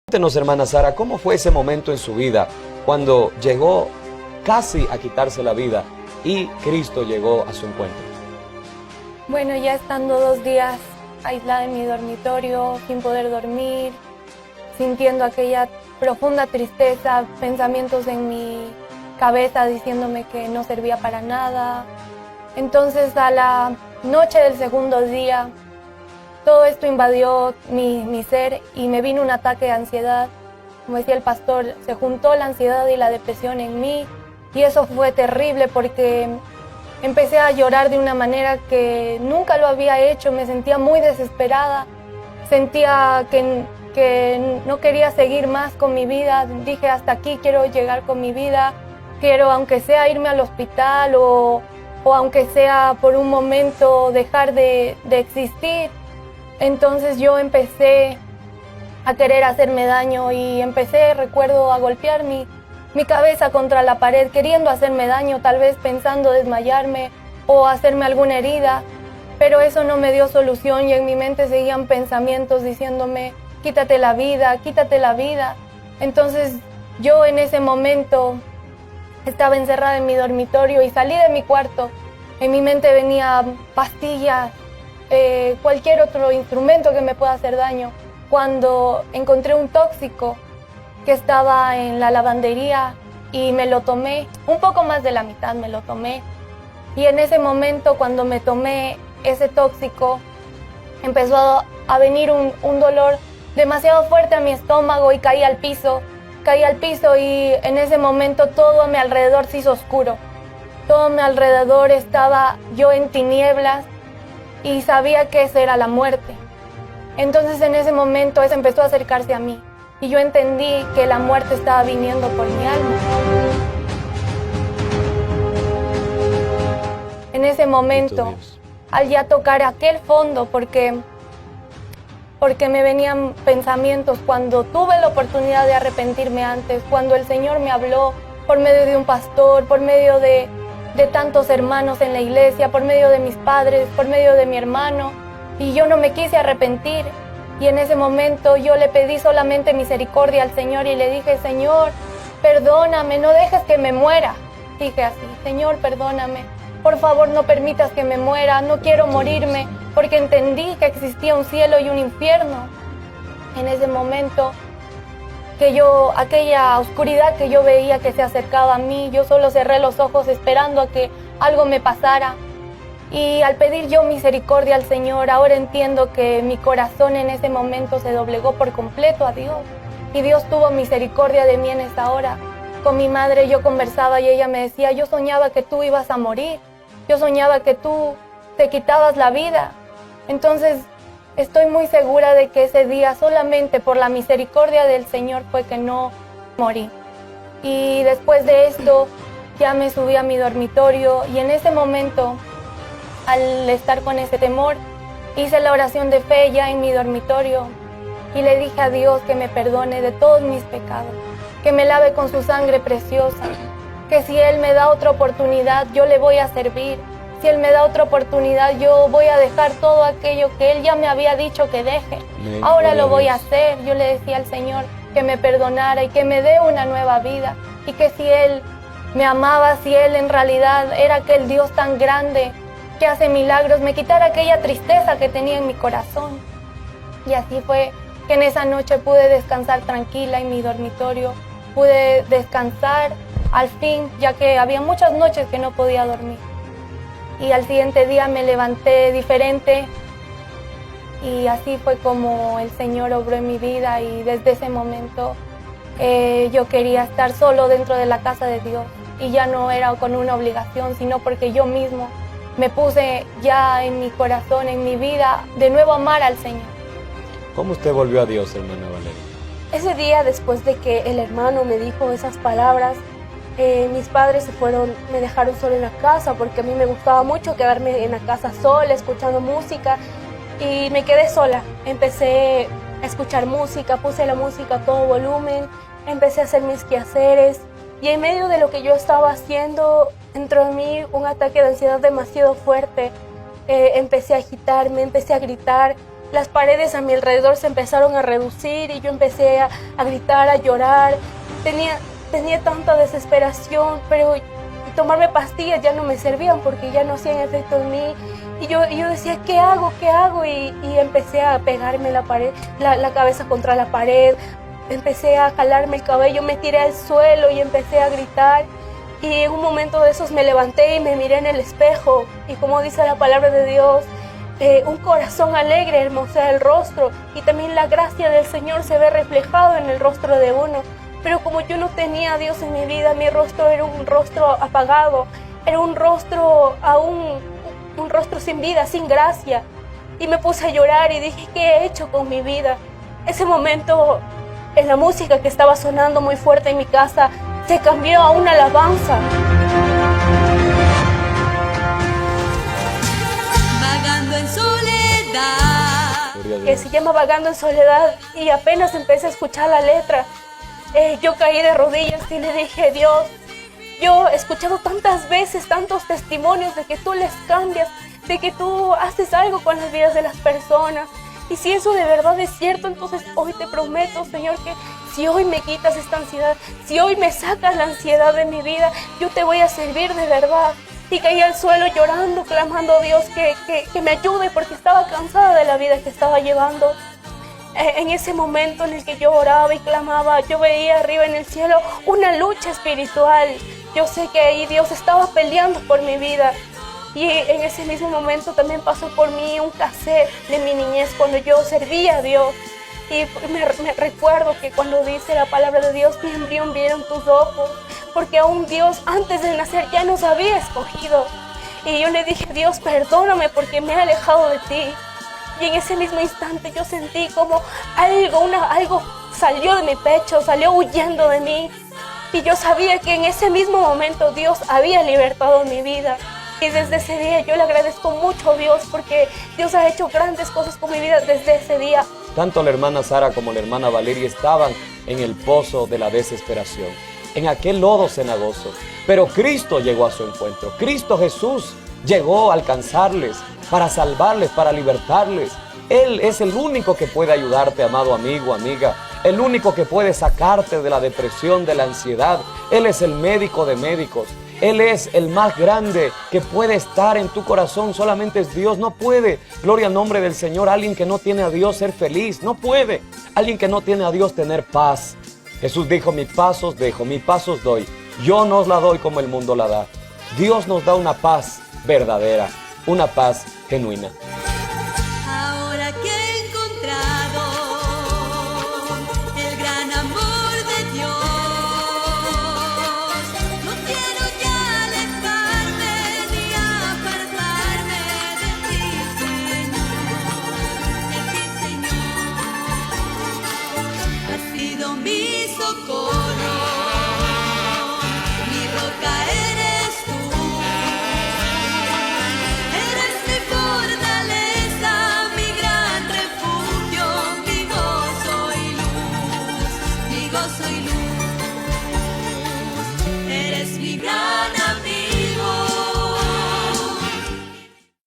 Cuéntenos, hermana Sara, ¿cómo fue ese momento en su vida cuando llegó casi a quitarse la vida y Cristo llegó a su encuentro? Bueno, ya estando 2 días aislada en mi dormitorio, sin poder dormir, sintiendo aquella profunda tristeza, pensamientos en mi cabeza diciéndome que no servía para nada. Entonces, a la noche del segundo día, todo esto invadió mi ser y me vino un ataque de ansiedad. Como decía el pastor, se juntó la ansiedad y la depresión en mí y eso fue terrible porque empecé a llorar de una manera que nunca lo había hecho. Me sentía muy desesperada, sentía que no quería seguir más con mi vida. Dije, hasta aquí quiero llegar con mi vida, quiero aunque sea irme al hospital o aunque sea por un momento dejar de existir. Entonces yo empecé a querer hacerme daño y recuerdo, a golpear mi cabeza contra la pared, queriendo hacerme daño, tal vez pensando desmayarme o hacerme alguna herida, pero eso no me dio solución y en mi mente seguían pensamientos diciéndome, quítate la vida, quítate la vida. Entonces yo en ese momento estaba encerrada en mi dormitorio y salí de mi cuarto. En mi mente venía pastillas, cualquier otro instrumento que me pueda hacer daño, cuando encontré un tóxico que estaba en la lavandería y me lo tomé, un poco más de la mitad me lo tomé, y en ese momento cuando me tomé ese tóxico empezó a venir un dolor demasiado fuerte a mi estómago y caí al piso y en ese momento todo a mi alrededor se hizo oscuro, todo a mi alrededor estaba yo en tinieblas y sabía que esa era la muerte. Entonces en ese momento eso empezó a acercarse a mí y yo entendí que la muerte estaba viniendo por mi alma. En ese momento, al ya tocar aquel fondo, porque me venían pensamientos cuando tuve la oportunidad de arrepentirme antes, cuando el Señor me habló por medio de un pastor, por medio de tantos hermanos en la iglesia, por medio de mis padres, por medio de mi hermano, y yo no me quise arrepentir. Y en ese momento yo le pedí solamente misericordia al Señor y le dije, Señor, perdóname, no dejes que me muera. Dije así, Señor, perdóname, por favor no permitas que me muera, no quiero morirme, porque entendí que existía un cielo y un infierno. En ese momento aquella oscuridad que yo veía que se acercaba a mí, yo solo cerré los ojos esperando a que algo me pasara. Y al pedir yo misericordia al Señor, ahora entiendo que mi corazón en ese momento se doblegó por completo a Dios. Y Dios tuvo misericordia de mí en esa hora. Con mi madre yo conversaba y ella me decía, yo soñaba que tú ibas a morir. Yo soñaba que tú te quitabas la vida. Entonces estoy muy segura de que ese día solamente por la misericordia del Señor fue que no morí. Y después de esto ya me subí a mi dormitorio y en ese momento, al estar con ese temor, hice la oración de fe ya en mi dormitorio y le dije a Dios que me perdone de todos mis pecados, que me lave con su sangre preciosa, que si Él me da otra oportunidad yo le voy a servir, si Él me da otra oportunidad yo voy a dejar todo aquello que Él ya me había dicho que deje, ahora lo voy a hacer. Yo le decía al Señor que me perdonara y que me dé una nueva vida y que si Él me amaba, si Él en realidad era aquel Dios tan grande que hace milagros, me quitara aquella tristeza que tenía en mi corazón. Y así fue que en esa noche pude descansar tranquila en mi dormitorio, pude descansar al fin, ya que había muchas noches que no podía dormir. Y al siguiente día me levanté diferente y así fue como el Señor obró en mi vida y desde ese momento yo quería estar solo dentro de la casa de Dios y ya no era con una obligación, sino porque yo mismo me puse ya en mi corazón, en mi vida, de nuevo amar al Señor. ¿Cómo usted volvió a Dios, hermana Valeria? Ese día, después de que el hermano me dijo esas palabras, mis padres me dejaron sola en la casa porque a mí me gustaba mucho quedarme en la casa sola, escuchando música, y me quedé sola. Empecé a escuchar música, puse la música a todo volumen, empecé a hacer mis quehaceres, y en medio de lo que yo estaba haciendo, entró en mí un ataque de ansiedad demasiado fuerte. Empecé a agitarme, empecé a gritar las paredes a mi alrededor se empezaron a reducir y yo empecé a gritar, a llorar. Tenía tanta desesperación, pero tomarme pastillas ya no me servían porque ya no hacían efecto en mí. Y yo decía, ¿qué hago? ¿Qué hago? Y empecé a pegarme la cabeza contra la pared. Empecé a jalarme el cabello, me tiré al suelo y empecé a gritar. Y en un momento de esos me levanté y me miré en el espejo. Y como dice la palabra de Dios, un corazón alegre hermosea el rostro. Y también la gracia del Señor se ve reflejado en el rostro de uno. Pero como yo no tenía a Dios en mi vida, mi rostro era un rostro apagado. Era un rostro un rostro sin vida, sin gracia. Y me puse a llorar y dije, ¿qué he hecho con mi vida? Ese momento, en la música que estaba sonando muy fuerte en mi casa, se cambió a una alabanza. Vagando en soledad. Que se llama Vagando en Soledad, y apenas empecé a escuchar la letra, yo caí de rodillas y le dije, Dios, yo he escuchado tantas veces, tantos testimonios de que tú les cambias, de que tú haces algo con las vidas de las personas. Y si eso de verdad es cierto, entonces hoy te prometo, Señor, que si hoy me quitas esta ansiedad, si hoy me sacas la ansiedad de mi vida, yo te voy a servir de verdad. Y caí al suelo llorando, clamando a Dios que me ayude porque estaba cansada de la vida que estaba llevando. En ese momento en el que yo oraba y clamaba, yo veía arriba en el cielo una lucha espiritual. Yo sé que ahí Dios estaba peleando por mi vida. Y en ese mismo momento también pasó por mí un cassette de mi niñez cuando yo servía a Dios. Y me recuerdo que cuando dice la palabra de Dios, mi embrión vieron tus ojos, porque aún Dios antes de nacer ya nos había escogido. Y yo le dije, Dios, perdóname porque me he alejado de ti. Y en ese mismo instante yo sentí como algo salió de mi pecho, salió huyendo de mí. Y yo sabía que en ese mismo momento Dios había libertado mi vida. Y desde ese día yo le agradezco mucho a Dios porque Dios ha hecho grandes cosas con mi vida desde ese día. Tanto la hermana Sara como la hermana Valeria estaban en el pozo de la desesperación, en aquel lodo cenagoso. Pero Cristo llegó a su encuentro. Cristo Jesús llegó a alcanzarles, para salvarles, para libertarles. Él es el único que puede ayudarte, amado amigo, amiga. El único que puede sacarte de la depresión, de la ansiedad. Él es el médico de médicos. Él es el más grande que puede estar en tu corazón. Solamente es Dios. No puede, gloria al nombre del Señor, alguien que no tiene a Dios ser feliz. No puede. Alguien que no tiene a Dios tener paz. Jesús dijo, mis pasos dejo, mis pasos doy. Yo no os la doy como el mundo la da. Dios nos da una paz verdadera, una paz genuina. Ahora que he encontrado el gran amor de Dios, no quiero ya alejarme ni apartarme de ti, Señor, de ti, Señor. Has sido mi socorro.